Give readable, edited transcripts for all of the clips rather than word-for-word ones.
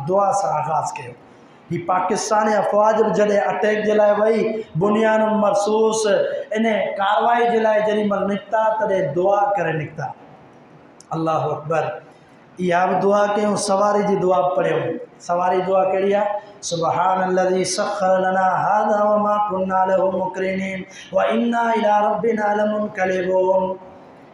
दुआ से आगाज़ कयो। ही पाकिस्तानी अफ़वाज जॾहिं अटैक जे लाइ वई बुनियान मरसूस इन कार्रवाई जे लाइ जॾहिं महिल निकिता तॾहिं दुआ करे निकिता। अल्लाह अकबर। इहा बि दुआ कयूं, सवारी जी दुआ पढ़ियूं। सवारी दुआ कहिड़ी आहे? सुबहानल्लज़ी सख़्ख़र लना हाज़ा व मा कुन्ना लहू मुक़रिनीन व इन्ना इला रब्बिना लमुनक़लिबून।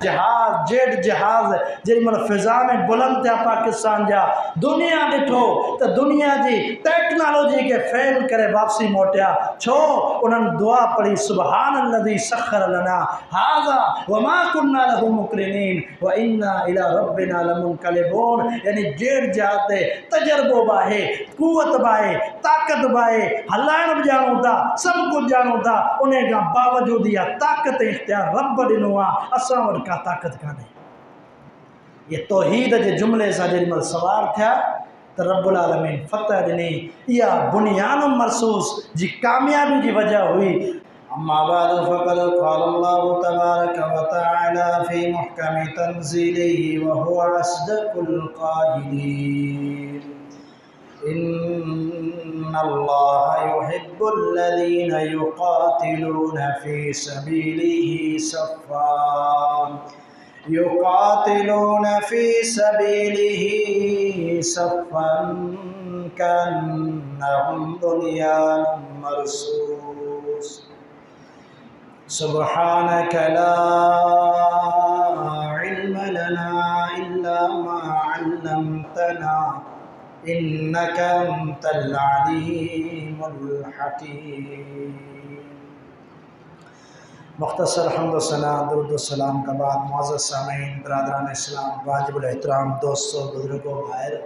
जहाज़ जेट जहाज़ जेॾी महिल फ़िज़ा में बुलंद थिया पाकिस्तान जा, दुनिया ॾिठो त दुनिया जी टेक्नोलॉजी खे फ़ेल करे वापसी मोटिया। छो? उन्हनि दुआ पढ़ी सुबहानल्लज़ी सख़्ख़र लना हाज़ा व मा कुन्ना लहू मुक़रिनीन व इन्ना इला रब्बिना लमुनक़लिबून। यानी जेट जहाज़ ते तजर्बो बि आहे, कुवत बि आहे, ताक़त बि आहे, हलाइण बि ॼाणूं था, सभु कुझु ॼाणूं था, उन खां बावजूदि इहा ताक़त इख़्तियार रब ॾिनो आहे, असां वटि का ताक़त कान्हे। ये तौहीद के जुमले से जेॾी महिल सवार थिया त रब्बुल आलमीन फ़तह ॾिनी। इहा बुनियान मरसूस जी कामयाबी जी वजह हुई। अम्मा बाद फ़क़द क़ालल्लाहु तबारक व तआला फ़ी मुहकमि तंज़ीलिही व हुवा अस्दक़ुल क़ाइलीन। इन्नल्लाहा युहिब्बुल्लज़ीना युक़ातिलूना फ़ी सबीलिही सफ़्फ़ा युक़ातिलून फ़ी सबीलिही सफ़्फ़न कअन्नहुम बुनियानुम मरसूस। सुब्हानक ला इल्म लना इल्ला मा अल्लमतना इन्नक अंतल अलीमुल हकीम। मुख्तसर हम्द सना दुरूद सलाम का बाद मुअज़्ज़ज़ सामीन, बरादरान इस्लाम, वाजिबुल एहतराम दोस्तों, बुजुर्गों, भाइयों,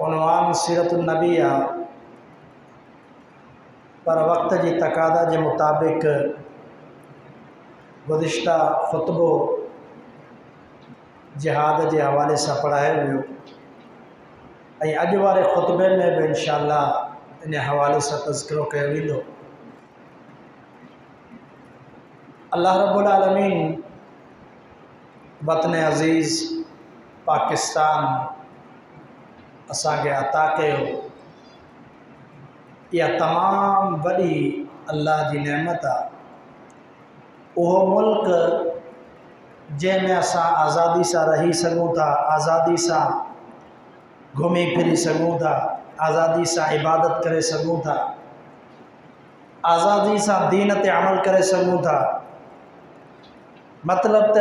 उन्वान सीरतुन नबी आ, पर वक्त जी तकादा के मुताबिक गुज़िश्ता ख़ुतबो जिहाद के हवाले से पढ़ायो वियो ऐं अॼु वारे ख़ुतबे में भी इंशाअल्लाह इन हवाले से तज़किरो कयो वेंदो। अल्लाह रब्बुल आलमीन वतन अज़ीज़ पाकिस्तान असांखे अता कयो। इहा तमाम वॾी अल्लाह जी नेमत आहे। उहो मुल्क जंहिंमें असां आज़ादी सां रही सघूं था, आज़ादी सां घुमी फिरी सघूं था, आज़ादी सां इबादत करे सघूं था, आज़ादी सां दीन ते अमल करे सघूं था। मतलब त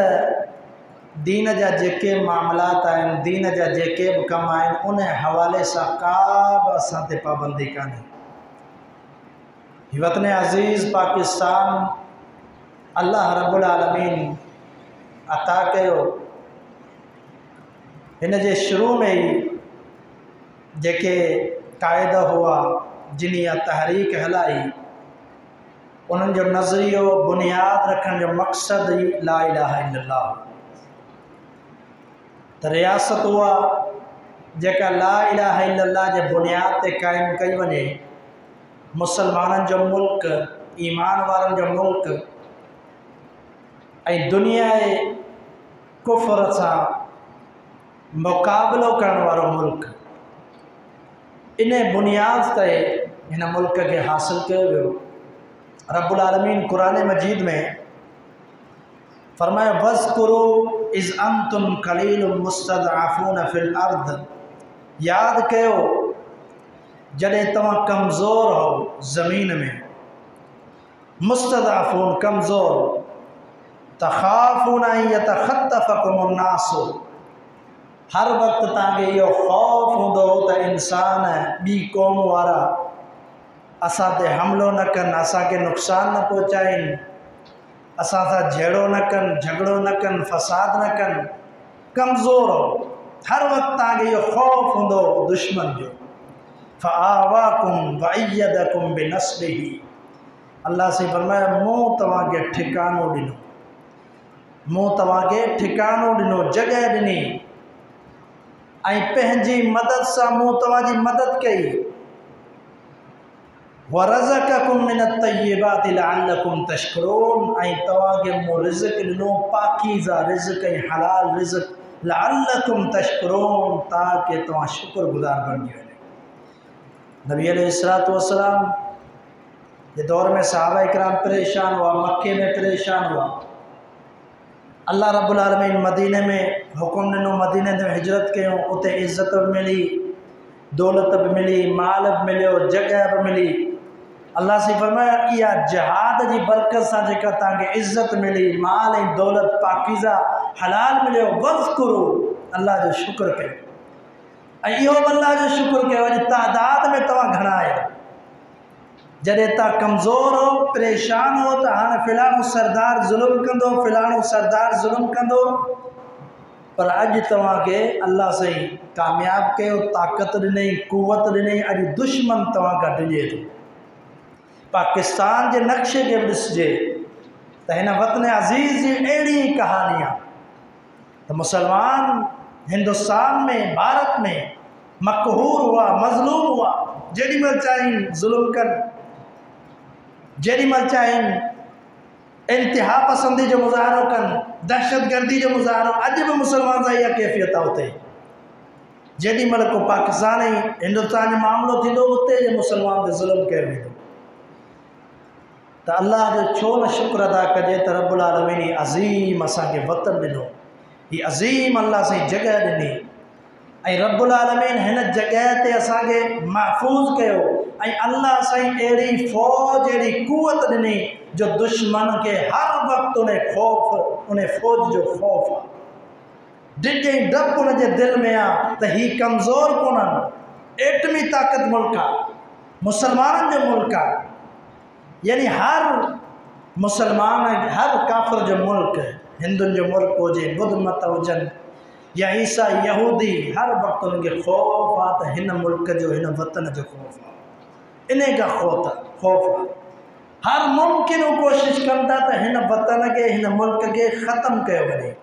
दीन जा जेके मामलात आहिनि, दीन जा जेके भी कम आहिनि, उन हवाले सां का बि असां ते पाबंदी कान्हे। वतन अज़ीज़ पाकिस्तान अल्लाह रब्बुल आलमीन अता कयो। हिन जे शुरू में ही जेके कायदा हुआ, जिन इहा तहरीक हलाई, उन्हनि जो नज़रियो बुनियाद रखण जो मक़सद ही ला इलाहा इल्लल्लाह। त रियासत हुआ जेका ला इलाहा इल्लल्लाह जे बुनियाद ते क़ाइम कई वञे, मुसलमाननि जो मुल्क, ईमान वारनि जो मुल्क ऐं दुनिया जे कुफ़र सां मुक़ाबिलो करण वारो मुल्क, इन बुनियाद ते हिन मुल्क के हासिल कियो वियो। रब्बुल आलमीन कुरान मजीद में फरमाया वज़्कुरू इज़ अंतुम क़लीलुम मुस्तज़अफ़ून फ़िल अर्द। याद कयो जॾहिं तव्हां कमज़ोर हो ज़मीन में, मुस्तज़अफ़ून कमज़ोर, तख़ाफ़ून अन यतख़त्तफ़कुमुन नास, हर वक्त तव्हांखे इहो ख़ौफ़ हूंदो त इंसान ॿी क़ौम वारा असां ते हमिलो न कनि, असांखे नुक़सान न पहुचाइनि, असां सां झेड़ो न कनि, झगड़ो न कनि, फ़साद न कनि। कमज़ोर हो, हर वक्त तव्हांखे इहो ख़ौफ़ हूंदो दुश्मन जो। फ़आवाकुम वअय्यदकुम बिनस्रिही। अल्लाह से फरमाया मूं तव्हांखे ठिकानो ॾिनो, मूं तव्हांखे ठिकानो ॾिनो, जॻह ॾिनी ऐं पंहिंजी मदद सां मूं तव्हांजी मदद कई। वरज़क़कुम मिनत-तय्यिबाति लअल्लकुम तशकुरून। ऐं तव्हांखे मूं रिज़्क़ ॾिनो, पाकीज़ा रिज़्क़ ऐं हलाल रिज़्क़ लअल्लकुम तशकुरून, ताकि तुम शुक्रगुजार बन जाए। नबी अलैहिस्सलातु वस्सलाम ये दौर में सहाबा इकराम परेशान हुआ, मक्के में परेशान हुआ। अल्लाह रब्बुल आलमीन मदीने में हुक्म ॾिनो, मदीने में हिजरत कयूं, उते इज़्ज़त बि मिली, दौलत बि मिली, माल बि मिलियो, जगह बि मिली। अल्लाह से फरमाया इहा जहाद जी बरकत सां जेका तव्हांखे इज़्ज़त मिली, माल ऐं दौलत पाकीज़ा हलाल मिलियो, वज़्कुरू, अल्लाह जो शुक्र कयो। ऐं इहो अल्लाह जो शुक्र कयो, अॼु तादाद में तव्हां घणा आहियो। जॾहिं तव्हां कमज़ोर हो, परेशान हो, त हाणे फ़िलाणो सरदार ज़ुल्म कंदो, फ़िलाणो सरदार ज़ुल्म कंदो, पर अॼु तव्हांखे अल्लाह साईं कामयाब कयो, ताक़त ॾिनई, क़ुवत ॾिनई। अॼु दुश्मन तव्हां खां डिॼे थो। पाकिस्तान जे नक्शे खे बि ॾिसिजे त हिन वतन अज़ीज़ जी अहिड़ी कहानी आहे त मुसलमान हिंदुस्तान में, भारत में मक़हूर हुआ, मज़लूम हुआ, जेॾीमहिल चाहिनि ज़ुल्म कनि, जेॾीमहिल चाहिनि इंतिहा पसंदी जो मुज़ाहिरो कनि, दहशतगर्दी जो मुज़ाहिरो। अॼु बि मुसलमान सां इहा कैफ़ियत आहे। उते जेॾीमहिल को पाकिस्तान ऐं हिंदुस्तान जो मामिलो थींदो, उते जे मुसलमान ते ज़ुल्म कयो वेंदो। त अल्लाह जो छो न शुक्र अदा कजे त रब्बुल आलमीन ही अज़ीम असांखे वतन ॾिनो, ही अज़ीम अल्लाह साईं जॻह ॾिनी, ऐं रब्बुल आलमीन हिन जॻह ते असांखे महफ़ूज़ कयो, ऐं अल्लाह साईं अहिड़ी फ़ौज, अहिड़ी क़ुवत ॾिनी जो दुश्मन खे हर वक़्तु उन फ़ौज जो ख़ौफ़ आहे। डिॼ ऐं डप उन जे दिलि में आहे त ही कमज़ोर कोन्हनि, एटमी ताक़त मुल्क आहे, मुसलमाननि जो मुल्क आहे। यानी हर मुसलमान, हर काफ़िर जो मुल्क, हिंदुनि जो मुल्क हुजे, बुद्ध मत हुजनि या ईसा यहूदी, हर वक़्तु उनखे ख़ौफ़ आहे त हिन मुल्क जो, हिन वतन जो ख़ौफ़ आहे। इन खां ख़ौफ़ आहे। हर मुमकिन कोशिशि कनि था त हिन वतन खे, हिन मुल्क खे ख़तमु कयो वञे,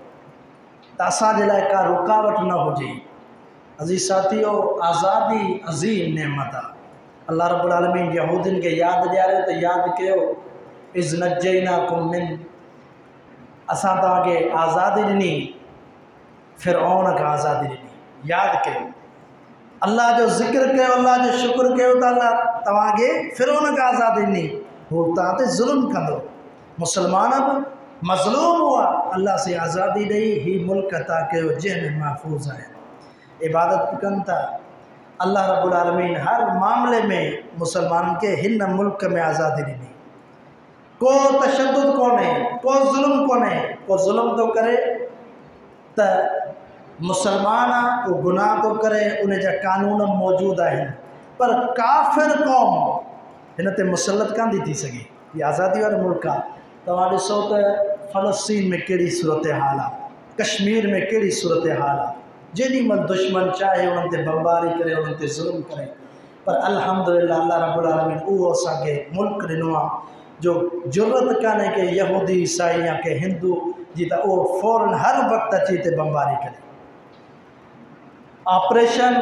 त असांजे लाइ का रुकावट न हुजे। अज़ीज़ साथियो, आज़ादी अज़ीम नेमत आहे। अल्लाह रब्बुल आलमीन यहूदियुनि खे यादि ॾियारियो त यादि कयो, इज़ नज्जयनाकुम मिन, असां तव्हांखे आज़ादी ॾिनी, फ़िरऔन खां आज़ादी ॾिनी, यादि कयो। अल्लाह जो ज़िक्र कयो, अल्लाह जो शुक्र कयो त अल्लाह तव्हांखे फ़िरऔन खां आज़ादी ॾिनी, हू तव्हां ते ज़ुल्म कंदो। मुसलमान बि मज़लूम हुआ, अल्लाह से आज़ादी ॾेई ही मुल्क अता कयो जंहिंमें महफ़ूज़ आहे, इबादत बि कनि था। अल्लाह रब्बुल आलमीन हर मामले में मुसलमाननि खे हिन मुल्क में आज़ादी ॾिनी। को तशद्दुद कोन्हे, को ज़ुल्म कोन्हे। को ज़ुल्म थो करे त मुसलमान आहे, को गुनाह थो करे, उन जा कानून मौजूदु आहिनि, पर काफ़िर क़ौम हिन ते मुसलत कान थी सघे। हीअ आज़ादी वारो मुल्क आहे। तव्हां ॾिसो त फ़लस्तीन में कहिड़ी सूरत हाल आहे, कश्मीर में कहिड़ी सूरत हाल आहे। जेॾीमहिल दुश्मन चाहे उन्हनि ते बमबारी करे, उन्हनि ते ज़ुल्म करे, पर अल्हम्दुलिल्लाह अल्लाह रब्बुल आलमीन उहो असांखे मुल्क ॾिनो आहे जो ज़रूरत कान्हे कि यहूदी, ईसाई या के हिंदू जी त उहो फ़ौरन हर वक़्तु अची हिते बमबारी करे। ऑपरेशन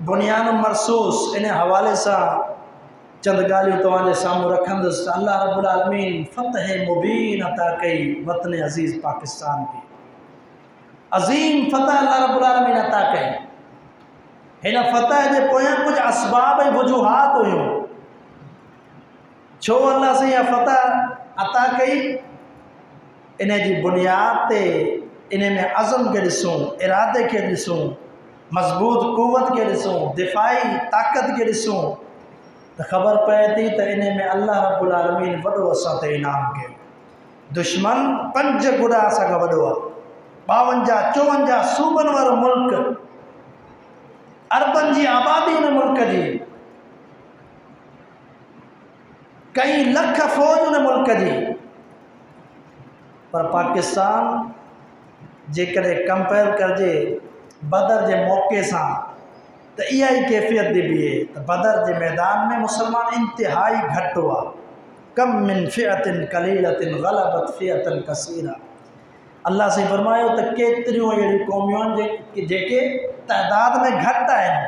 बुनियान मरसूस, इन हवाले सां चंद ॻाल्हियूं तव्हांजे साम्हूं रखंदुसि। अल्लाह रब्बुल आलमीन फ़तह मुबीन अता कई वतन अज़ीज़ पाकिस्तान खे। अज़ीम फ़तह अल्लाह रब्बुल आलमीन अता कई। हिन फ़तह जे पोयां कुझु असबाब ऐं वजूहात हुयूं। छो अल्लाह से इहा फ़तह अता कई? इन जी बुनियाद ते इन में अज़म खे ॾिसूं, इरादे खे ॾिसूं, मज़बूत क़ुवत खे ॾिसूं, दिफ़ाई ताक़त खे ॾिसूं, त ख़बर पए थी त इन में अल्लाह रब्बुल आलमीन वॾो असां ते इनाम कयो। दुश्मन 5 गुणा असां खां वॾो आहे। 52-54 सूबनि वारो मुल्क, अरबनि जी आबादी उन मुल्क जी, कई लख फ़ौज उन मुल्क जी, पर पाकिस्तान जेकॾहिं कंपेयर करिजे बदर जे मौक़े सां त इहा ई कैफ़ियत थी बीहे त बदर जे मैदान में मुसलमान इंतिहाई घटि हुआ। कम मिन फ़िअतिन क़लीलतिन ग़लबत फ़िअतन कसीरा। अल्लाह से फरमायो त केतिरियूं अहिड़ियूं क़ौमियूं आहिनि जेके तइदाद में घटि आहिनि,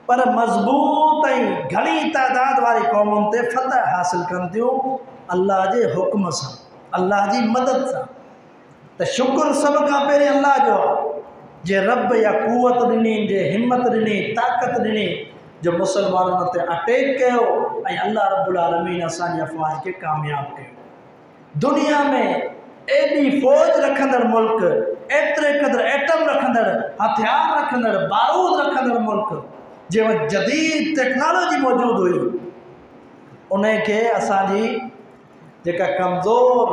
पर मज़बूत ऐं घणी तइदाद वारी क़ौमुनि ते फ़तह हासिल कनि थियूं अल्लाह जे हुक्म सां, अल्लाह जी मदद सां। त शुक्र सभ खां पहिरीं अल्लाह जो आहे। जे रब या कुवत ॾिनी, जे हिम्मत ॾिनी, ताक़त ॾिनी, जो मुसलमाननि ते अटैक कयो ऐं अल्लाह रब्बुल आलमीन असांजी अफ़वाज खे कामयाबु कयो। दुनिया में एॾी फ़ौज रखंदड़ मुल्क, एतिरे क़दुरु एटम रखंदड़, हथियार रखंदड़, बारूद रखंदड़ मुल्क, जंहिंमें जदीद टेक्नोलॉजी मौजूदु हुई, उन खे असांजी जेका कमज़ोर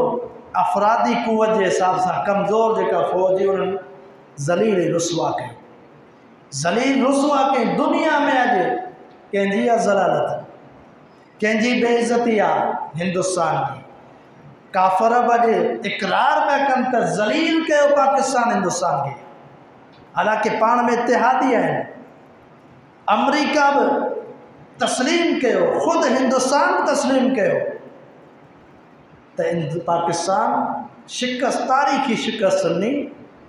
अफ़रादी क़ुवत जे हिसाब सां कमज़ोर जेका फ़ौज हुई, उन्हनि ज़लील रुसवा कयो, ज़लील रुसवा कई। दुनिया में अॼु कंहिंजी आहे ज़लालत, कंहिंजी बेइज़्ज़ती आहे हिंदुस्तान जी। काफ़र बि अॼु इक़रार पिया कनि त ज़लील कयो पाकिस्तान हिंदुस्तान खे, हालांकि पाण में इतिहादी आहिनि। अमरीका बि तस्लीम कयो, ख़ुदि हिंदुस्तान तस्लीम कयो त पाकिस्तान शिकस्त, तारीख़ी शिकस्त ॾिनी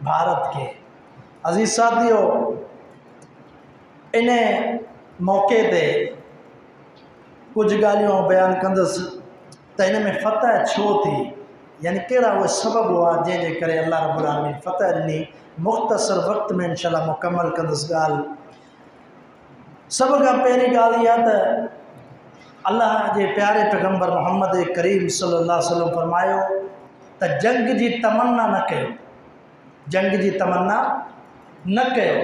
भारत खे। अज़ीज़ साथियो, इन मौक़े ते कुछ ॻाल्हियूं बयानु कंदुसि त इन में फ़तह छो थी, यानी कहिड़ा उहे सबबु हुआ जंहिंजे करे अल्लाह रब्बुल आलमीन फ़तह ॾिनी। मुख़्तसर वक़्त में इंशाअल्लाह मुकमल कंदुसि ॻाल्हि। सभ खां पहिरीं ॻाल्हि इहा त अल्लाह जे प्यारे पैगम्बर मोहम्मद करीम सल्लल्लाहु अलैहि वसल्लम फरमायो त जंग जी तमन्ना न कयो, जंग जी तमन्ना न कयो,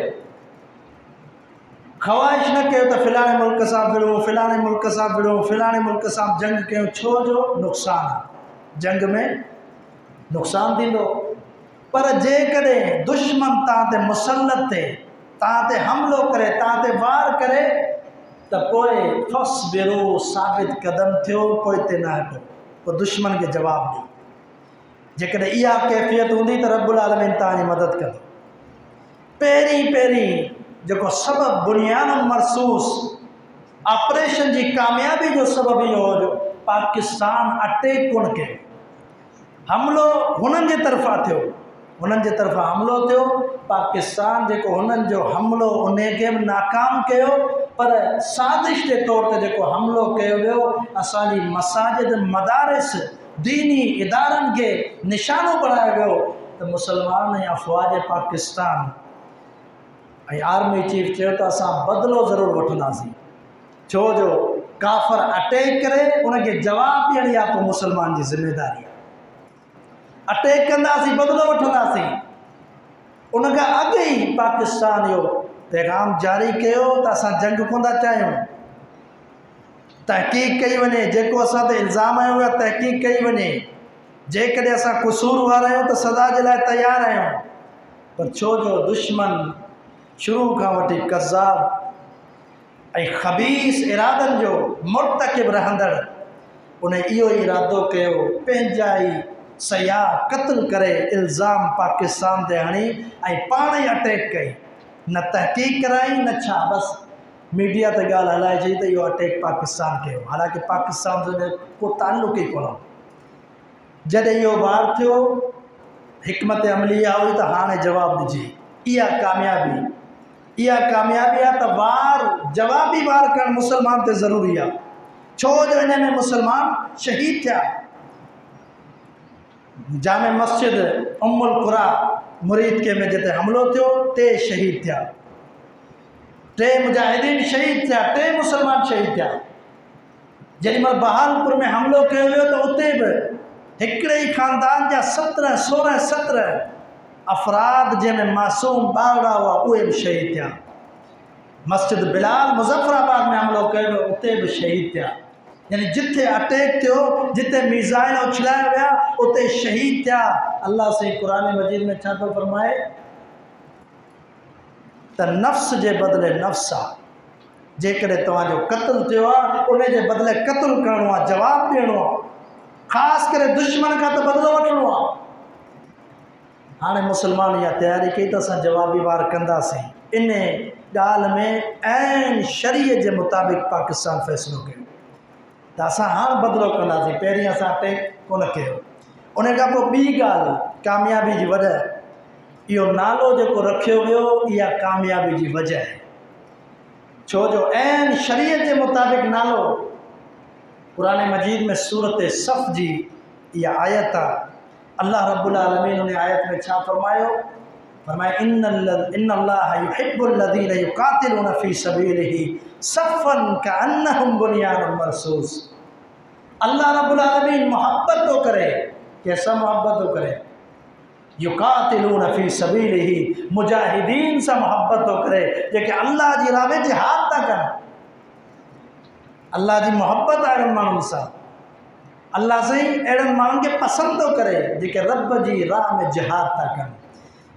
ख़्वाहिश न कयो त फ़िलाणे मुल्क सां विढ़ूं, फ़िलाणे मुल्क सां विढ़ूं, फ़िलाणे मुल्क सां जंग कयूं। छो जो नुक़सानु आहे, जंग में नुक़सानु थींदो। पर जेकॾहिं दुश्मन तव्हां ते मुसलत थिए, तव्हां ते हमिलो करे, तव्हां ते वार करे, त पोइ फ़स्बिरू, साबित क़दम थियो, पोइ हिते न हटो, पोइ दुश्मन खे जवाबु ॾियो। जेकॾहिं इहा कैफ़ियत हूंदी त रब्बुल आलमीन तव्हांजी मदद कंदो। पहिरीं पहिरीं जेको सबबु बुनियान मरसूस ऑपरेशन जी कामयाबी जो सबबु इहो हो जो पाकिस्तान अटैक कोन कयो, हमिलो हुननि जे तरफ़ां थियो, हुननि जे तरफ़ां हमिलो थियो। पाकिस्तान जेको हुननि जो हमिलो उन खे बि नाकाम कयो, पर साज़िश जे तौर ते जेको हमिलो कयो वियो, असांजी मसाजिद, मदारिस, दीनी इदारनि खे निशानो बणायो वियो त मुसलमान ऐं अफ़वाज पाकिस्तान ऐं आर्मी चीफ चयो त असां बदिलो ज़रूरु वठंदासीं। छो जो काफ़र अटैक करे उनखे जवाबु ॾियणी आहे, पोइ मुसलमान जी ज़िम्मेदारी आहे। अटैक कंदासीं, बदिलो वठंदासीं। उनखां अॻु ई पाकिस्तान इहो पैगाम जारी कयो त असां जंग कोन था चाहियूं। तहक़ीक़ कई वञे, जेको असां ते इल्ज़ाम आयो आहे तहक़ीक़ कई वञे। जेकॾहिं असां क़सूरवार आहियूं त सज़ा जे लाइ तयारु आहियूं। पर छो जो दुश्मन शुरू खां वठी कज़ाब ऐं ख़बीस इरादनि जो मुर्तकिब रहंदड़, उन इहो ई इरादो कयो, पंहिंजा ई सयाह क़त्ल करे इल्ज़ाम पाकिस्तान ते हणी ऐं पाण ई अटैक कई। न तहक़ीक़ कराई, न छा, बसि मीडिया ते ॻाल्हि हलाए चई त इहो अटैक पाकिस्तान कयो, हालांकि पाकिस्तान जो को ताल्लुक़ ई कोन हो। जॾहिं इहो वार थियो, हिकमत अमली इहा हुई त हाणे जवाबु ॾिजे। इहा कामयाबी आहे त वार, जवाबी वार करणु मुसलमान ते ज़रूरी आहे। छो जो इन में मुसलमान शहीद थिया। जामे मस्जिद उम्मुल कुरा मुरीद के में जिते हमिलो थियो, 3 शहीद थिया, 3 मुजाहिदीन शहीद थिया, 3 मुसलमान शहीद थिया। जेॾीमहिल बहालपुर में हमिलो कयो वियो त उते बि हिकिड़े ई ख़ानदान जा 17, 16, 17 अफ़राद जंहिंमें मासूम ॿावड़ा हुआ, उहे बि शहीद थिया। मस्जिद बिलाल मुज़फ़राबाद में हमिलो कयो वियो, उते बि शहीद थिया। यानी जिथे अटैक थियो, जिथे मीज़ाइल उछलाया विया, उते शहीद थिया। अल्लाह से क़ुरान मजीद में छा थो फरमाए त नफ़्स जे बदिले नफ़्स आहे। जेकॾहिं तव्हांजो क़त्ल थियो आहे, उन जे बदिले क़त्ल करिणो आहे, जवाबु ॾियणो आहे। ख़ासि करे दुश्मन खां त बदिलो वठिणो आहे। हाणे मुसलमान इहा तयारी कई त असां जवाबी वार कंदासीं। इन ॻाल्हि में ऐं शरीअत जे मुताबिक़ पाकिस्तान फ़ैसिलो कयो त असां हाणे बदिलो कंदासीं, पहिरीं असां अटैक कोन कयो। उन खां पोइ ॿी ॻाल्हि कामयाबी जी वजह, इहो नालो जेको रखियो वियो, इहा कामयाबी जी वजह आहे। छो जो ऐं शरीअत जे मुताबिक़ नालो क़ुरान मजीद में सूरत सफ़ जी इहा आयत आहे। अल्लाह रब्बुल आलमीन उन आयत में छा फरमायो फरमाया इन्नल्लाह युहिब्बुल्लज़ीना युक़ातिलूना फ़ी सबीलिही सफ़्फ़न कअन्नहुम बुनियानुम मरसूस। अल्लाह रब्बुल आलमीन मोहब्बत तो करे, कैसा मोहब्बत तो करे, युक़ातिलूना फ़ी सबीलिही, मुजाहिदीन से मोहब्बत तो करे जेके अल्लाह जी राह में जिहाद था कन। अल्लाह जी मोहब्बत अहिड़नि माण्हुनि सां, अल्लाह साईं अहिड़नि माण्हुनि खे पसंदि थो करे जेके रब जी राह में जिहाद था कनि।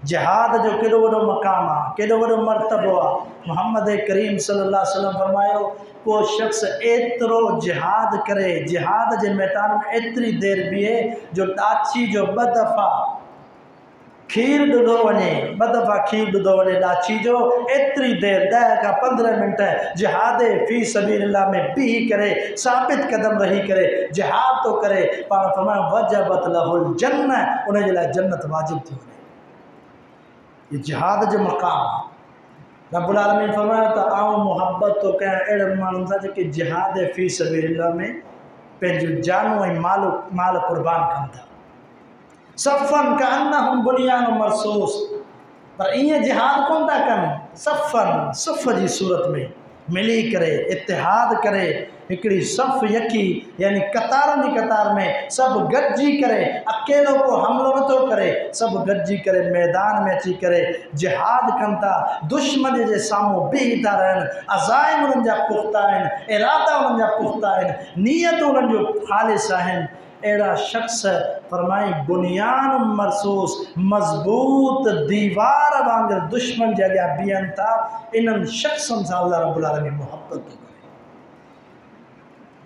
जिहाद जो केॾो वॾो मक़ाम आहे, केॾो वॾो मर्तबो आहे। मोहम्मद करीम सल्लल्लाहु अलैहि वसल्लम फरमायो, को शख़्स एतिरो जिहाद करे, जिहाद जे मैदान में एतिरी देरि बीहे जो ॾाछी जो 2 दफ़ा खीर ॾुधो वञे, 2 दफ़ा खीर ॾुधो वञे ॾाछी जो, एतिरी देरि 10 खां 15 मिंट जिहाद फ़ी सबीलिल्लाह में बीही करे, साबित कदम रही करे जिहाद तो करे। पाण फरमायो वजबत लहुल जन्नह, उन जे लाइ जन्नत वाजिब थी वञे। ये जिहाद जो मक़ाम रब्बुल आलमीन फरमायो त आऊं मोहब्बत तो कयां अहिड़नि माण्हुनि सां जेके जिहाद फ़ी सबीलिल्लाह में पंहिंजूं जानूं ऐं माल क़ुर्बान कनि था। सफ़न कअन्नहुम बुनियानुम मरसूस, पर ईअं जिहाद कोन था कनि, सफ़न सफ़ जी सूरत में मिली करे, इतिहाद करे, हिकिड़ी सफ़ यकी यानी कतारनि जी कतार में सभु गॾिजी करे, अकेलो को हमिलो नथो करे, सभु गॾिजी करे मैदान में अची करे जिहाद कनि था, दुश्मन जे साम्हूं बीही था रहनि, अज़ाइम उन्हनि जा पुख़्ता आहिनि, इरादा उन्हनि जा पुख़्ता आहिनि, नीयत उन्हनि जो ख़ालिस आहिनि। अहिड़ा शख़्स फरमाई बुनियान मरसूस, मज़बूत दीवार वांगुरु दुश्मन जे अॻियां बीहनि था। इन्हनि शख़्सनि सां अल्लाह रब्बुल आलमीन मोहब्बत थो करे।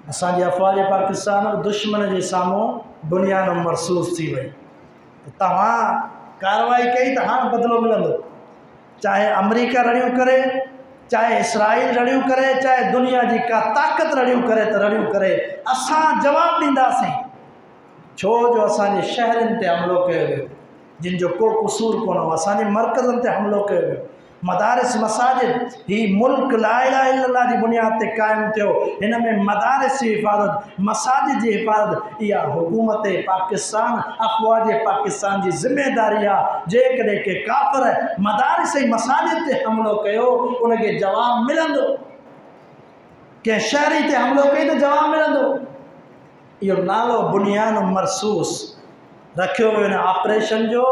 असांजी अफ़वाज पाकिस्तान दुश्मन जे साम्हूं बुनियान मरसूस थी वई। तव्हां कार्रवाई कई त हाणे बदिलो मिलंदो, चाहे अमेरिका रड़ियूं करे, चाहे इसराइल रड़ियूं करे, चाहे दुनिया जी का ताक़त रड़ियूं करे त रड़ियूं करे, असां जवाबु ॾींदासीं। छो जो असांजे शहरनि ते हमिलो कयो वियो जिन जो को क़सूर कोन हो, असांजे मर्कज़नि ते हमिलो कयो वियो, मदारिस मसाजिद ही मुल्क ला इलाहा इल्लल्लाह जी बुनियाद ते क़ाइमु थियो, हिन में मदारिस जी हिफ़ाज़त, मसाजिद जी हिफ़ाज़त इहा हुकूमत पाकिस्तान, अफ़वाज पाकिस्तान जी ज़िम्मेदारी आहे। जेकॾहिं के काफ़िर मदारिस ऐं मसाजिद ते हमिलो कयो उनखे जवाबु मिलंदो, कंहिं शहरी ते हमिलो कई त जवाबु मिलंदो। इहो नालो बुनियान मरसूस रखियो वियो इन ऑपरेशन जो,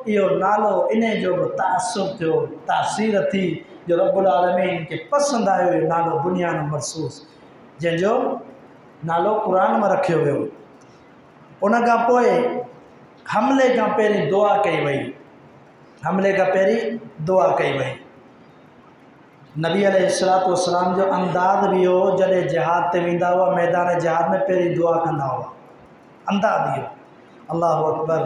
इहो नालो इन जो बि तासुर थियो, तासीर थी जो रब्बुल आलमीन खे पसंदि आयो इहो नालो बुनियान मरसूस, जंहिंजो नालो क़ुरान में रखियो वियो। उन खां पोइ हमले खां पहिरीं दुआ कई वई, हमले खां पहिरीं दुआ कई वई। नबी अलैहिस्सलातु वस्सलाम जो अंदाज़ भी हो, जॾहिं जिहाद ते वेंदा हुआ मैदान जिहाद में पहिरीं दुआ कंदा हुआ, अंदाज़ इहो। अल्लाहु अकबर।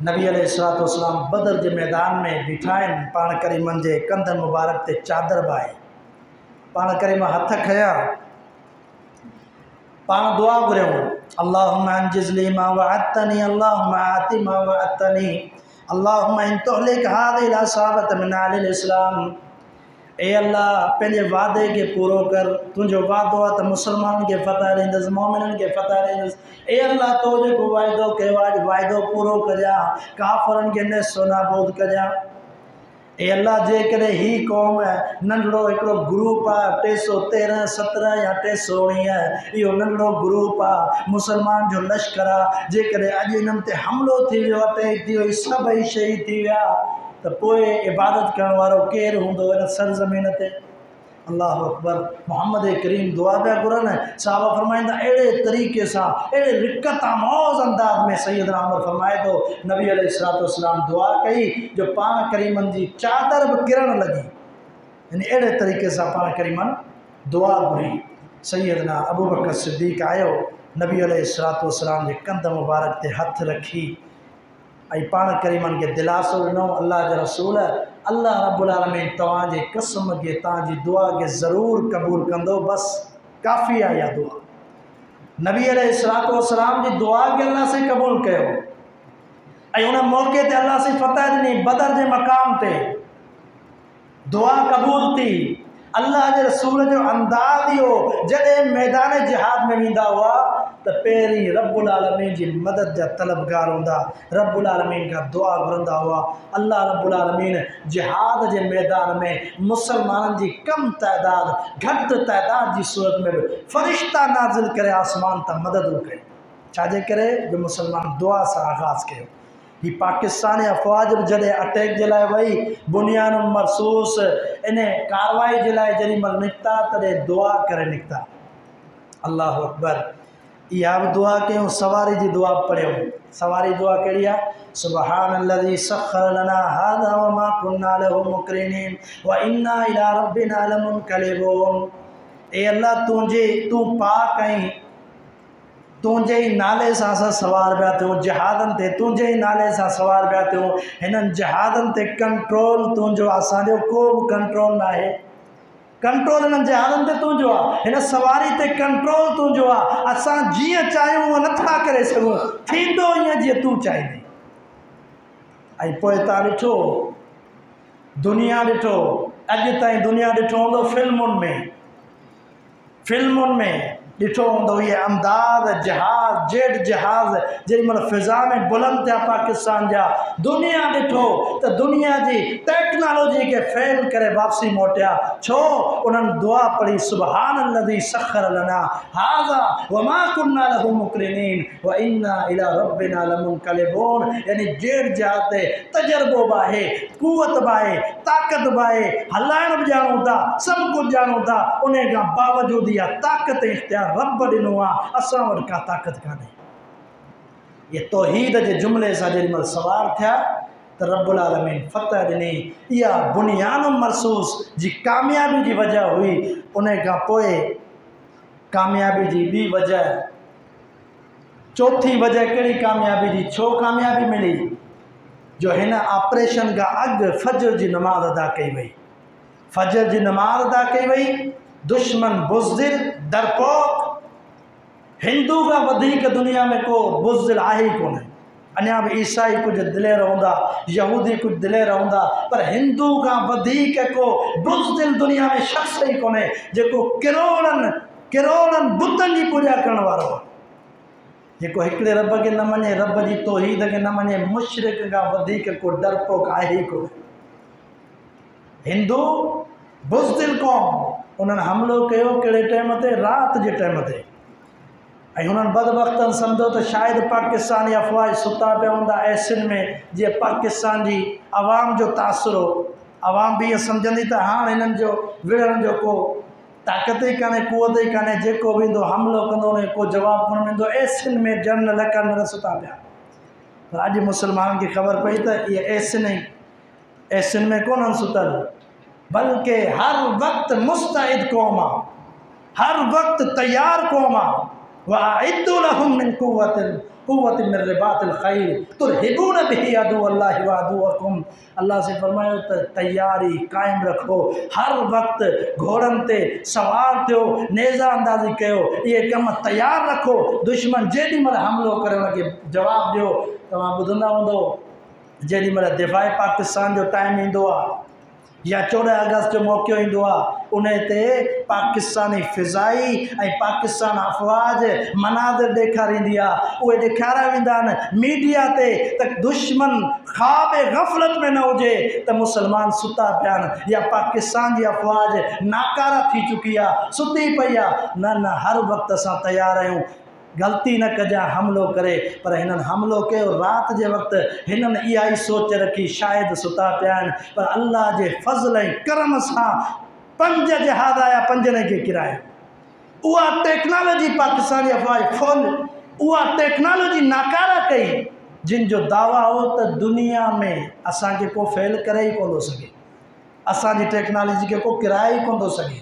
नबी अलैहिस्सलातु वस्सलाम बदर जे मैदान में बीठा आहिनि, पाण करीमनि जे कंधनि मुबारक ते चादर बाहे, पाण करीम हथ खया, पाण दुआ घुरियूं, अल्लाहुम्मा अंजिज़ली मा वअदतनी, अल्लाहुम्मा आति मा वअदतनी, अल्लाहुम्मा इन तुहलिक हाज़िहिल असाबत मिन अहलिल इस्लाम। ए अल्लाह पंहिंजे वादे खे पूरो कर, तुंहिंजो वादो आहे त मुसलमाननि खे फ़तह ॾींदुसि, मोमिननि खे फ़तह ॾींदुसि। ए अल्लाह तो जेको वाइदो कयो आहे वाइदो पूरो कजां, काफ़िरनि खे नेस्तो नाबूद कजां। ए अल्लाह जेकॾहिं ही क़ौम नंढड़ो हिकिड़ो ग्रुप आहे 313 17 या 319, इहो नंढड़ो ग्रुप आहे, मुसलमान जो लश्कर आहे, जेकॾहिं अॼु इन्हनि ते हमिलो थी वियो, अटैक थी वियो, सभई शहीद थी विया, त पोइ इबादत करण वारो केरु हूंदो इन सरज़मीन ते। अल्लाहु अकबर। मोहम्मद करीम दुआ पिया घुरनि, साहबा फरमाईंदा अहिड़े तरीक़े सां, अहिड़े रिकत आमोज़ अंदाज़ में सैयदना उमर फरमाए थो, नबी अलैहिस्सलातु वस्सलाम दुआ कई जो पाण करीमनि जी चादर बि किरण लॻी, यानी अहिड़े तरीक़े सां पाण करीमनि दुआ घुरी। सैयदना अबू बकर सिद्दीक़ आयो, नबी अलैहिस्सलातु वस्सलाम जे कंध मुबारक ते हथ रखी ऐं पाण करीमनि खे दिलासो ॾिनो, अल्लाह जा रसूल, अल्लाह रब्बुल आलमीन तव्हांजे क़स्म खे, तव्हांजी दुआ खे ज़रूरु क़बूल कंदो, बसि काफ़ी आहे इहा दुआ। नबी अलैहिस्सलातु वस्सलाम जी दुआ खे अल्लाह से क़बूल कयो ऐं उन मौक़े ते अल्लाह से फ़तह ॾिनी, बदर जे मक़ाम ते दुआ क़बूल थी। अल्लाह जे रसूल जो अंदाज़ इहो, जॾहिं मैदान जिहाद में वेंदा हुआ तो पहिरीं रब्बुल आलमीन जी मदद जा तलबगार हूंदा, रब्बुल आलमीन का दुआ घुरंदा हुआ। अल्लाह रब्बुल आलमीन जिहाद जे मैदान में मुसलमाननि जी कम तइदाद घटि तइदाद जी सूरत में भी फ़रिश्ता नाज़िल करे आसमान ता मदद कई। छाजे करे जो मुसलमान दुआ से आगाज़ कयो। ही पाकिस्तानी अफ़वाज जॾहिं अटैक जे लाइ वई बुनियान मरसूस इन कार्रवाई जे लाइ जेॾी महिल निकिता तॾहिं दुआ करे निकिता। अल्लाह अकबर। इहा बि दुआ कयूं, सवारी जी दुआ पढ़ियूं। सवारी दुआ कहिड़ी आहे? सुबहानल्लज़ी सख़्ख़र लना हाज़ा व मा कुन्ना लहू मुक़रिनीन व इन्ना इला रब्बिना लमुनक़लिबून। ए अल्लाह तूं पाक आहीं, तुंहिंजे ई नाले सां असां सवार पिया थियूं जहादनि ते, तुंहिंजे ई नाले सां सवार पिया थियूं। हिननि जहादनि ते कंट्रोल तुंहिंजो, असांजो को बि कंट्रोल न आहे। कंट्रोल हिननि जहादनि ते तुंहिंजो आहे, हिन सवारी ते कंट्रोल तुंहिंजो आहे। असां जीअं चाहियूं उअं नथा करे सघूं, थींदो ईअं जीअं तूं चाहींदी। ऐं पोइ तव्हां ॾिठो दुनिया, ॾिठो अॼु ताईं दुनिया ॾिठो हूंदो फिल्मुनि में ॾिठो हूंदो इहे अमदाद जहाज़ जेट जहाज़ जेॾी महिल फ़िज़ा में बुलंद थिया पाकिस्तान जा, दुनिया ॾिठो त दुनिया जी टेक्नोलॉजी खे फेल करे वापसी मोटिया। छो? उन्हनि दुआ पढ़ी सुबहानल्लज़ी सख़्ख़र लना हाज़ा व मा कुन्ना लहू मुक़रिनीन व इन्ना इला रब्बिना लमुनक़लिबून। यानी जेट जहाज़ ते तजर्बो बि आहे, कुवत बि आहे, ताक़त बि आहे, हलाइण बि ॼाणूं था, सभु कुझु ॼाणूं था। उन खां बावजूदि इहा ताक़त इख़्तियार रब ॾिनो आहे, असां वटि का ताक़त कान्हे। ये तौहीद जे जुमिले सां जेॾी महिल सवार थिया त रब्बुल आलमीन फ़तह ॾिनी। इहा बुनियान मरसूस जी कामयाबी जी वजह हुई। उन खां पोइ कामयाबी जी ॿी वजह, चौथी वजह कहिड़ी कामयाबी जी? छो कामयाबी मिली? जो हिन ऑपरेशन खां अॻु फजर जी नमाज़ अदा कई वई। फजर जी नमाज़ अदा कई वई। दुश्मन बुज़दिल डरपोक, हिंदू का वधीक दुनिया में को बुज़दिल आहे ही कोन्हे। अञा भी ईसाई कुछ दिलेर हूंदा, यहूदी कुछ दिलेर हूंदा, पर हिंदू का वधीक को बुज़दिल दुनिया में शख्स ही कोन्हे जेको किरोड़नि बुतनि जी पूजा करण वारो आहे। जेको हिकिड़े रब के न मञे, रब जी तौहीद के न मञे, मुशरिक का वधीक को डरपोक आहे ही कोन्हे। हिंदू बुज़दिल क़ौम, उन्हनि हमलो कयो कहिड़े टाइम ते? रात जे टाइम ते। ऐं हुननि बदबख्तनि सम्झो त शायदि पाकिस्तानी अफ़वाज सुता पिया हूंदा ऐसिन में, जीअं पाकिस्तान जी आवाम जो तासुर हो। आवाम बि इहो सम्झंदी त हाणे हिननि जो विढ़ण जो को ताक़त ई कान्हे, कुवत ई कान्हे, जेको बि ईंदो हमलो कंदो उनखे को जवाबु कोन मिलंदो। ऐसिन में जनरल लकन सुता पिया। पर अॼु मुसलमाननि खे ख़बर पई त इहे ऐसिन में कोन्हनि सुतल, बल्कि हर वक़्तु मुस्तइद क़ौम आहे, हर वक़्तु तैयार क़ौम आहे। वअइद्दू लहुम मिन कुव्वतिन मिन रिबातिल ख़ैल तुरहिबून बिही अदुव्वल्लाहि व अदुव्वकुम। अल्लाह से फरमायो त तैयारी क़ाइमु रखो, हर वक़्तु घोड़नि ते सवार थियो, नेज़ा अंदाज़ी कयो, इहे कम तैयार रखो। दुश्मन जेॾी महिल हमिलो करे उनखे जवाबु ॾियो। तव्हां ॿुधंदा हूंदो जेॾी महिल दिफ़ाए पाकिस्तान जो टाइम ईंदो आहे या 14 अगस्त जो मौक़ो ईंदो आहे, उन ते पाकिस्तानी फ़िज़ाई ऐं पाकिस्तान अफ़वाज मनाज़िर ॾेखारींदी आहे। उहे ॾेखारिया वेंदा आहिनि मीडिया ते त दुश्मन ख़्वाब ग़फ़लत में न हुजे त मुसलमान सुता पिया आहिनि या पाकिस्तान जी अफ़वाज नाकारा थी चुकी आहे, सुती पई आहे। न, हर वक़्तु असां तयारु आहियूं। ग़लती न कजां हमलो करे, पर हिननि हमलो कयो राति जे वक़्तु। हिननि इहा ई सोच रखी शायदि सुता पिया आहिनि, पर अल्लाह जे फज़ल ऐं करम सां 5 जहाज़ आया, 5 खे किरायो। उहा टेक्नोलॉजी पाकिस्तानी अफ़वाज उहा टेक्नोलॉजी नाकारा कई, जिन जो दावा हो त दुनिया में असांखे को फेल करे ई कोन थो सघे, असांजी टेक्नोलॉजी खे को किराए ई कोन थो सघे।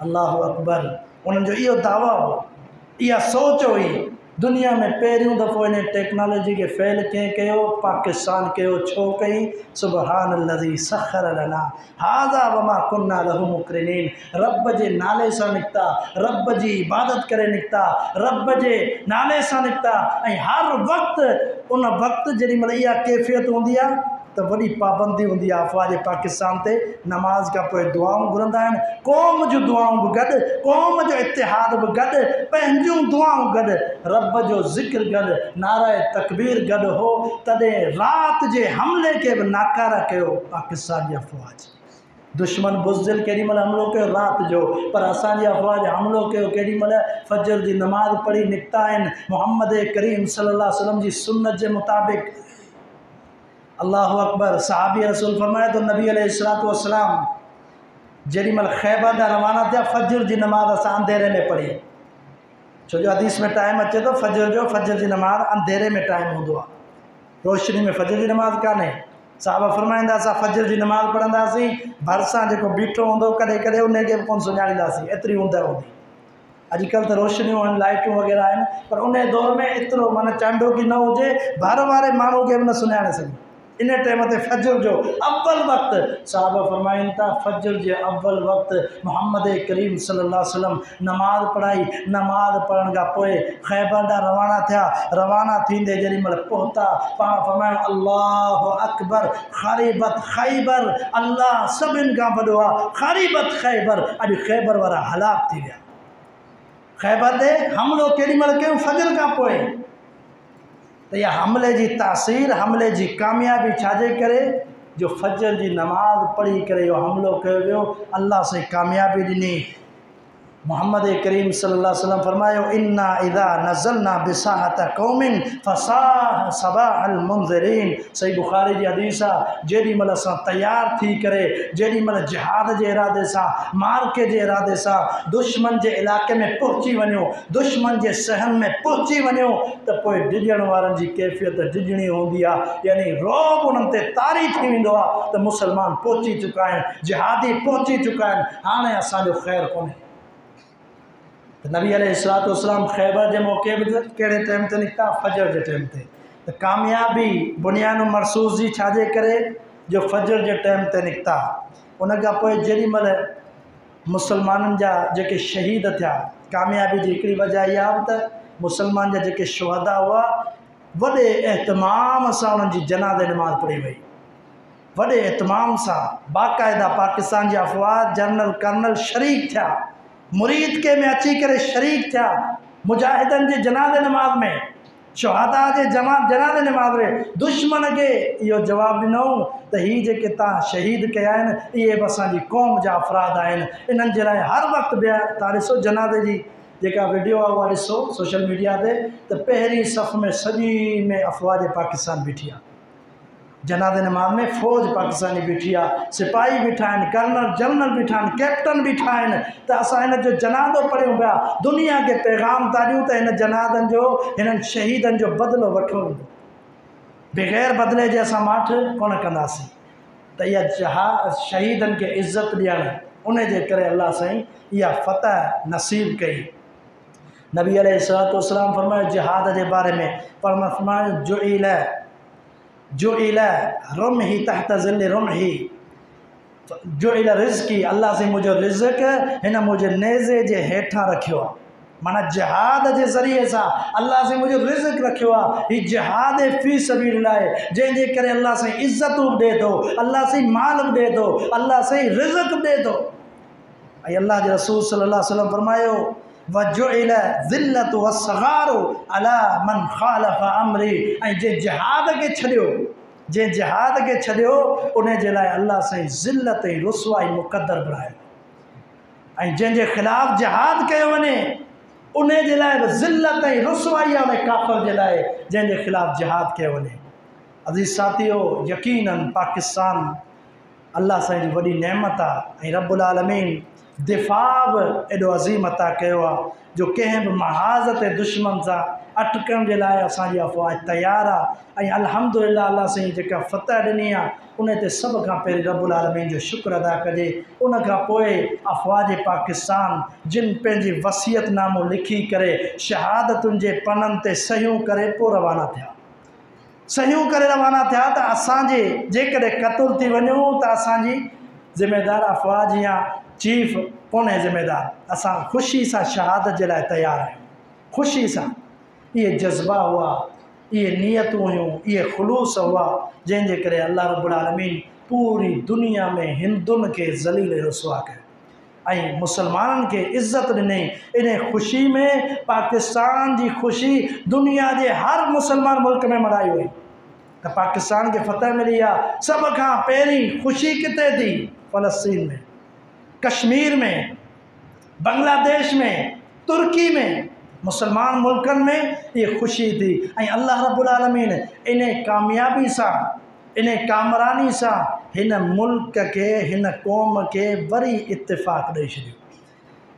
अल्लाह अकबर। उन्हनि जो इहो दावा हो, इहा सोच हुई। दुनिया में पहिरियों दफ़ो इन टेक्नोलॉजी के फेल कंहिं कयो? पाकिस्तान कयो। छो कई? सुबहानल्लज़ी सख़्ख़र लना हाज़ा व मा कुन्ना लहू मुक़रिनीन। रब जे नाले सां निकिता, रब जी इबादत करे निकिता, रब जे नाले सां निकिता। ऐं हर वक़्तु उन वक़्तु जेॾी महिल इहा कैफ़ियत हूंदी आहे त त वॾी पाबंदी हूंदी आहे अफ़वाज पाकिस्तान ते नमाज़ खां पोइ दुआऊं घुरंदा आहिनि क़ौम जूं दुआऊं बि गॾु क़ौम जो इतिहाद बि गॾु पंहिंजूं दुआऊं गॾु रब जो ज़िक्र गॾु नारा तकबीर गॾु हो तॾहिं राति जे हमले खे बि नाकारा कयो पाकिस्तान जी अफ़वाज दुश्मन बुज़दिल केॾी महिल हमिलो कयो राति जो पर असांजी अफ़वाज हमिलो कयो केॾी महिल फजर जी नमाज़ पढ़ी निकिता आहिनि मोहम्मद करीम सल्लल्लाहु अलैहि वसल्लम जी सुन्नत जे मुताबिक़ अल्लाहु अकबर सहाबी रसूल फरमाए तो नबी अलैहिस्सलातु वस्सलाम जेॾी महिल ख़ैबर ॾांहुं रवाना थिया फजर जी नमाज़ असां अंधेरे में पढ़ी छो जो हदीस में टाइम अचे थो फजर जी नमाज़ अंधेरे में टाइम हूंदो आहे रोशनी में फजर जी नमाज़ कान्हे साहब फरमाईंदा असां फजर जी नमाज़ पढ़ंदासीं भरिसां जेको बीठो हूंदो कॾहिं कॾहिं उनखे बि कोन सुञाणींदासीं एतिरी हूंदा हूंदी अॼुकल्ह त रोशनियूं आहिनि लाइटूं वग़ैरह आहिनि पर उन दौर में एतिरो माना चांडो की न हुजे भर वारे माण्हू खे बि न सुञाणे सघे इन टाइम ते फजर जो अव्वल वक़्तु साहब फरमाइनि था फजर जे अव्वल वक़्तु मोहम्मद करीम सल्लल्लाहु अलैहि वसल्लम नमाज़ पढ़ाई नमाज़ पढ़ण खां पोइ ख़ैबर ॾांहुं रवाना थींदे जेॾी महिल पहुता पाण फरमाइनि अल्लाहु अकबर ख़रीबत ख़ैबर अल्लाह सभिनि खां वॾो आहे ख़रीबत ख़ैबर अॼु ख़ैबर वारा हलाक थी विया ख़ैबर ते हमिलो केॾी महिल कयूं फजर खां पोइ त इहा हमले जी तासीर हमले जी कामयाबी छाजे करे जो फजर जी नमाज़ पढ़ी करे इहो हमिलो कयो वियो अल्लाह से कामयाबी ॾिनी मोहम्मद करीम सल्लल्लाहु अलैहि वसल्लम फरमायो इन्ना इज़ा नज़लना बिसाहत कौमिन फसाह सबाहल मुंज़िरीन सही बुखारी जी हदीस आहे जेॾी महिल असां तयारु थी करे जेॾी महिल जिहाद जे इरादे सां मार्के जे इरादे सां दुश्मन जे इलाइक़े में पहुची वञो दुश्मन जे सहन में पहुची वञो त पोइ डिॼण वारनि जी कैफ़ियत डिॼणी हूंदी आहे यानी रोब उन्हनि ते तारी थी वेंदो आहे त मुसलमान पहुची चुका आहिनि जिहादी पहुची चुका आहिनि हाणे असांजो ख़ैरु कोन्हे नबी अलैहिस्सलातु वस्सलाम ख़ैबर जे मौक़े बि कहिड़े टाइम ते निकिता फजर जे टाइम ते त कामयाबी बुनियाद मरसूस जी छाजे करे जो फजर जे टाइम ते निकिता उन खां पोइ जेॾी महिल मुसलमाननि जा जेके शहीद थिया कामयाबी जी हिकिड़ी वजह इहा त मुसलमान जा जेके शुहदा हुआ वॾे एहतमाम सां उन्हनि जी जनाज़े नमाज़ पढ़ी वई वॾे एहतमाम सां बाक़ाइदा पाकिस्तान जी अफ़वाज जनरल कर्नल शरीक थिया मुरीद के में अची करे शरीक थिया मुजाहिदनि जे जनाज़े नमाज़ में शुहदा जे जनाज़े नमाज़ में दुश्मन खे इहो जवाबु ॾिनऊं त हीअ जेके तव्हां शहीद कया आहिनि इहे बि असांजी क़ौम जा अफ़राद आहिनि इन्हनि जे लाइ हर वक़्तु ॿिया तव्हां ॾिसो जनाज़े जी जेका वीडियो आहे उहा ॾिसो सोशल मीडिया ते त पहिरीं सफ़ में सॼी में अफ़वाज पाकिस्तान बीठी आहे जनाज़े नमाज़ में फ़ौज पाकिस्तानी बीठी आहे सिपाही बीठा आहिनि कर्नल जनरल बीठा आहिनि कैप्टन बीठा आहिनि त असां हिन जो जनाज़ो पढ़ियूं पिया दुनिया खे पैगाम था ॾियूं त हिन जनाज़नि जो हिननि शहीदनि जो बदिलो वठो वेंदो बग़ैर बदिले जे असां माठि कोन कंदासीं त इहा शहीदनि खे इज़त ॾियणु उन जे करे अल्लाह साईं इहा फ़तह नसीब कई नबी अलैहिस्सलातु वस्सलाम फरमायो जिहाद जे बारे में फरमायो जो इला रुमही तहत ज़िल रुमही जो इला रिज़्क़ी अल्लाह से मुंहिंजो रिज़्क़ हिन मुंहिंजे नेज़े जे हेठां रखियो आहे माना जिहाद जे ज़रिए सां अल्लाह से मुंहिंजो रिज़्क़ रखियो आहे हीउ जिहाद फ़ी सबीलिल्लाह जंहिंजे करे अल्लाह से इज़तूं ॾिए थो अल्लाह से माल बि ॾिए थो अल्लाह से रिज़्क़ ॾिए थो ऐं अल्लाह जे रसूल सल्लल्लाहु अलैहि वसल्लम फरमायो वजुइल ज़िल्लतु वस्सगारु अला मन ख़ालफ़ अमरी ऐं जंहिं जिहाद खे छॾियो उन जे लाइ अल्लाह साईं ज़िल्लत ऐं रुसवाई मुक़दर बणायो ऐं जंहिंजे ख़िलाफ़ु जिहाद कयो वञे उन जे लाइ बि ज़िल्लत ऐं रुसवाई आहे उन काफ़िर जे लाइ जंहिंजे ख़िलाफ़ु जिहाद कयो वञे अज़ीज़ साथियो यकीनन पाकिस्तान अल्लाह साईं जी वॾी नेमत आहे ऐं रब्बुल आलमीन दिफ़ा बि एॾो अज़ीम अता कयो आहे जो कंहिं बि महाज़ ते दुश्मन सां अटकण जे लाइ असांजी अफ़वाज तयारु आहे ऐं अल्हम्दुलिल्लाह अल्लाह साईं जेका फ़तह ॾिनी आहे उन ते सभ खां पहिरीं रब्बुल आलमीन जो शुक्र अदा कजे उन खां पोइ अफ़वाज पाकिस्तान जिन पंहिंजी वसियतनामो लिखी करे शहादतुनि जे पननि ते सहियूं करे पोइ रवाना थिया त असांजे जेकॾहिं क़तल थी वञूं त असांजी ज़िमेदार अफ़वाज या चीफ कोन्हे ज़िमेदार असां ख़ुशी सां शहादत जे लाइ तयारु आहियूं ख़ुशी सां इहे जज़्बा हुआ ये नियतूं हुयूं, ये ख़ुलूस हुआ जंहिंजे करे अल्लाह रब्बुल आलमीन पूरी दुनिया में हिंदुनि खे ज़लील रुसवा कयो ऐं मुसलमाननि खे इज़त ॾिनई। इन ख़ुशी में पाकिस्तान जी ख़ुशी दुनिया जे हर मुसलमान मुल्क में मल्हाई वई त पाकिस्तान खे फतह मिली आहे। सभ खां पहिरीं ख़ुशी किथे थी? फ़लस्तीन में, कश्मीर में, बांग्लादेश में, तुर्की में, मुसलमान मुल्कनि में ये ख़ुशी थी। ऐं अल्लाह रब्बुल आलमीन इन कामयाबी सां, इन कामरानी सां हिन मुल्क के, हिन क़ौम के वरी इत्तेफ़ाक़ ॾेई छॾियो।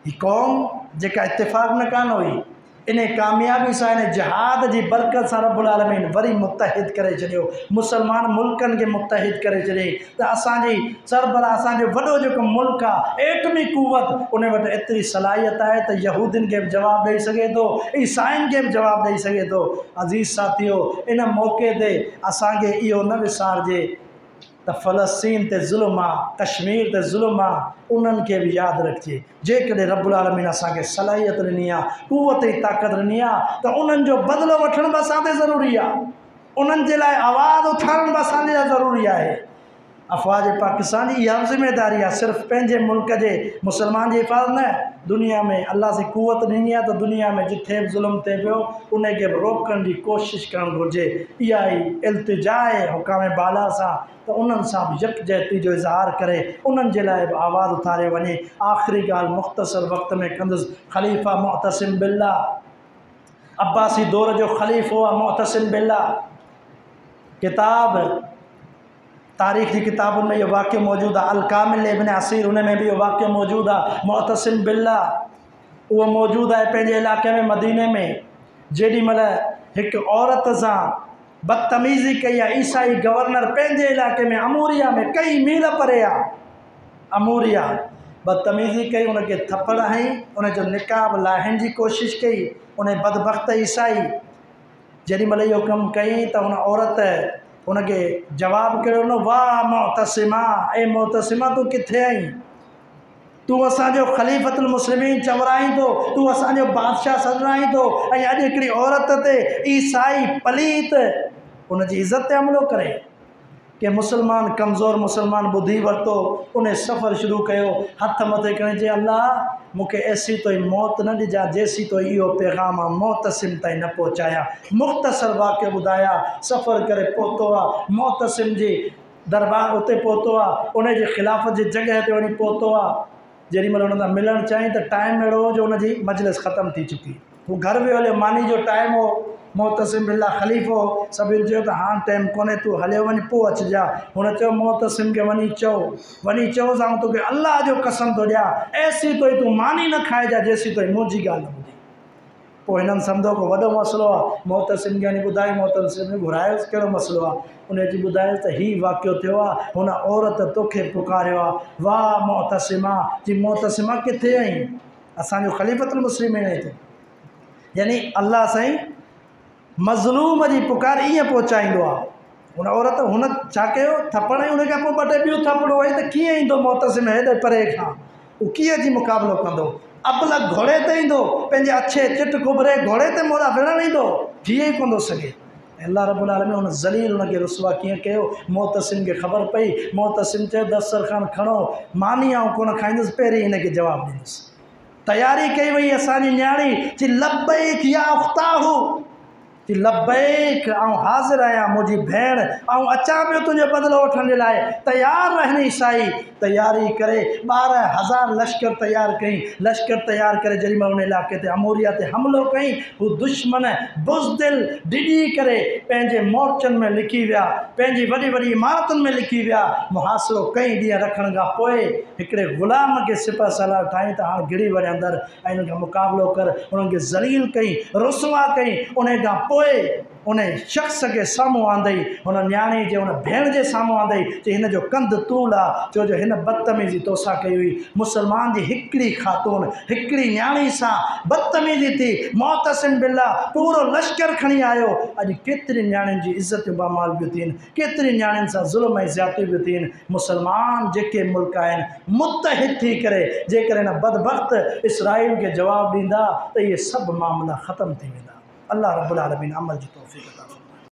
ही क़ौम जेका इत्तेफ़ाक़ न कान हुई, इन कामयाबी सां, इन जहाद जी बरकत सां रब्बुल आलमीन वरी मुत्तहिद करे छॾियो, मुसलमान मुल्कनि खे मुत्तहिद करे छॾियई। त असांजी सरबराह, असांजो वॾो जेको मुल्क आहे, एटमी क़ुवत, उन वटि एतिरी सलाहियत आहे त यहूदियुनि खे बि जवाबु ॾेई सघे थो, ईसाइनि खे बि जवाबु ॾेई सघे थो। अज़ीज़ साथियो, इन मौक़े ते असांखे इहो न विसारिजे त फ़लस्तीन ते ज़ुल्म आहे, कश्मीर ते ज़ुल्म आहे, उन्हनि खे बि यादि रखिजे। जेकॾहिं रब्बुल आलमीन असांखे सलाहियत ॾिनी आहे, क़ुवत ऐं ताक़त ॾिनी आहे, त उन्हनि जो बदिलो वठण बि असां ते ज़रूरी आहे। उन्हनि जे लाइ आवाज़ उथारण बि असांजे लाइ ज़रूरी आहे। अफ़वाज पाकिस्तान जी इहा ज़िम्मेदारी आहे, सिर्फ़ु पंहिंजे मुल्क जे मुसलमान जी हिफ़ाज़त न, दुनिया में अल्लाह से क़ुवत ॾिनी आहे त दुनिया में जिथे बि ज़ुल्म थिए पियो उनखे बि रोकण जी कोशिशि करणु घुरिजे। इहा ई इल्तिजा आहे हुकाम बाला सां, त उन्हनि सां बि यकजहती जो इज़हार करे उन्हनि जे लाइ बि आवाज़ उथारे वञे। आख़िरी ॻाल्हि मुख़्तसर वक़्त में कंदुसि। ख़लीफ़ा मुअतसिम बिल्लाह, अब्बासी दौर जो ख़लीफ़ो आहे मुअतसिम बिल्लाह। किताब तारीख़ जी किताबुनि में इहो वाक़ियो मौजूदु आहे। अल कामिल इब्न असीर, उन में बि इहो वाक़ियो मौजूदु आहे। मुअतसिम बिल्लाह उहो मौजूदु आहे पंहिंजे इलाइक़े में, मदीने में। जेॾी महिल हिकु औरत सां बदतमीज़ी कई आहे, ईसाई गवर्नर पंहिंजे इलाइक़े में, अमूरिया में, कई मील परे आहे अमूरिया, बदतमीज़ी कई, उनखे थप्पड़ हईं, उनजो निकाब लाहिण जी कोशिशि कई। उन बदबख़्त ईसाई जेॾी महिल इहो कमु कई त उन औरत उनखे जवाबु कहिड़ो न, वाह मुअतसिमा, ए मुअतसिमा तूं किथे आहीं? तूं असांजो ख़लीफ़तुल मुस्लिमीन चवराईं थो, तूं असांजो बादशाह सॾराईं थो, ऐं अॼु हिकिड़ी औरत ते ईसाई पलीत उनजी इज़त ते हमिलो करे। के मुसलमान, कमज़ोर मुसलमान ॿुधी वरितो, उन सफ़र शुरू कयो, हथ मथे खणी चई, अल्लाह मूंखे ऐसी तो मौत न ॾिजा जेसी तो इहो पैगाम मुअतसिम ताईं न पहुचाया। मुख़्तसर वाक़ियो ॿुधाया। सफ़र करे पहुतो आहे मुअतसिम जी दरबार, उते पहुतो आहे, उनजे ख़िलाफ़त जी जॻह ते वञी पहुतो आहे। जेॾी महिल उन सां मिलणु चाहीं त टाइम अहिड़ो हो जो उनजी मजलिस ख़तमु थी चुकी। हू घर वियो हलियो, मानी जो टाइम हो, मुअतसिम बिल्लाह ख़लीफ़ो, सभिनि चयो त हाणे टाइम कोन्हे, तूं हलियो वञ, पोइ अचिजा। हुन चयो मुअतसिम खे वञी चओ सां तोखे अल्लाह जो कसम थो ॾियां, ऐसी तो तूं मानी न खाइजा जेसी तो मुंहिंजी ॻाल्हि न ॿुधी। पोइ हिननि सम्झो को वॾो मसइलो आहे, मुअतसिम खे वञी ॿुधाई, मुअतसिम ने घुरायोसि कहिड़ो मसइलो आहे। उन अची ॿुधायोसि त हीउ वाक़ियो थियो आहे, हुन औरत तोखे पुकारियो आहे, वाह मुअतसिमा, जी मुअतसिमा किथे आहीं? असांजो ख़लीफ़तुल मुस्लिमीन हिते, यानी अल्लाह साईं मज़लूम जी पुकार ईअं पहुचाईंदो आहे। हुन औरत, हुन छा कयो, थप्पड़ हईं, उनखां पोइ ॿ टे ॿियूं थप्पड़ हईं, त कीअं ईंदो मुअतसिम हेॾे परे खां? उहो कीअं अची मुक़ाबिलो कंदो? अबल घोड़े ते ईंदो, पंहिंजे अछे चिट कुबरे घोड़े ते मोड़ा विढ़णु ईंदो, जीअं ई कोन थो सघे। अल्लाह रब्बुल आलमीन उन ज़लील उनखे रुसवा कीअं कयो? मुअतसिम खे ख़बर पई। मुअतसिम चयो दस्तरख़ान खणो, मानी आऊं कोन खाईंदुसि, पहिरीं हिनखे जवाबु ॾींदुसि। तयारी कई वई असांजी न्याणी, चई लब्बैक या उख़्ताहु, चई लब्बैक, आऊं हाज़िर आहियां मुंहिंजी भेण, आऊं अचां पियो तुंहिंजो बदिलो वठण जे लाइ, तयारु रहनी ईसाई। तयारी करे 12,000 लश्कर तयारु कई। लश्कर तयारु करे जेॾी महिल उन इलाइक़े ते अमूरिया ते हमिलो कई, हू दुश्मन बुज़दिल डिॼी करे पंहिंजे मोर्चनि में लिकी विया, पंहिंजी वॾी वॾी इमारतुनि में लिकी विया। मुहासिरो कई ॾींहं रखण खां पोइ हिकिड़े ग़ुलाम खे सिपह सलाह ठाही त हाणे घिड़ी वञे अंदरि ऐं हिन खां मुक़ाबिलो कर। उन्हनि खे ज़लील कई, रुसवा कई। उन खां पोइ उन शख़्स खे साम्हूं आंदई, हुन न्याणी जे, हुन भेण जे साम्हूं आंदई, चई हिन जो कंधु तूल आहे, छो जो हिन बदतमीज़ी तोसां कई हुई। मुसलमान जी हिकिड़ी ख़ातून, हिकिड़ी न्याणी सां बदतमीज़ी थी। मुअतसिम बिल्लाह पूरो लश्कर खणी आयो। अॼु केतिरी न्याणियुनि जी इज़त बामाल बियूं थियनि, केतिरी न्याणियुनि सां ज़ुल्म ऐं ज़्यादती बियूं थियनि। मुसलमान जेके मुल्क आहिनि मुत्तहिद थी करे जेकर हिन बदबख़्त इसराइल खे जवाबु ॾींदा त इहे सभु मामला ख़तमु थी वेंदा। अल्लाह रब्बुल आलमीन अमल जी तौफ़ीक़ अता फरमाए।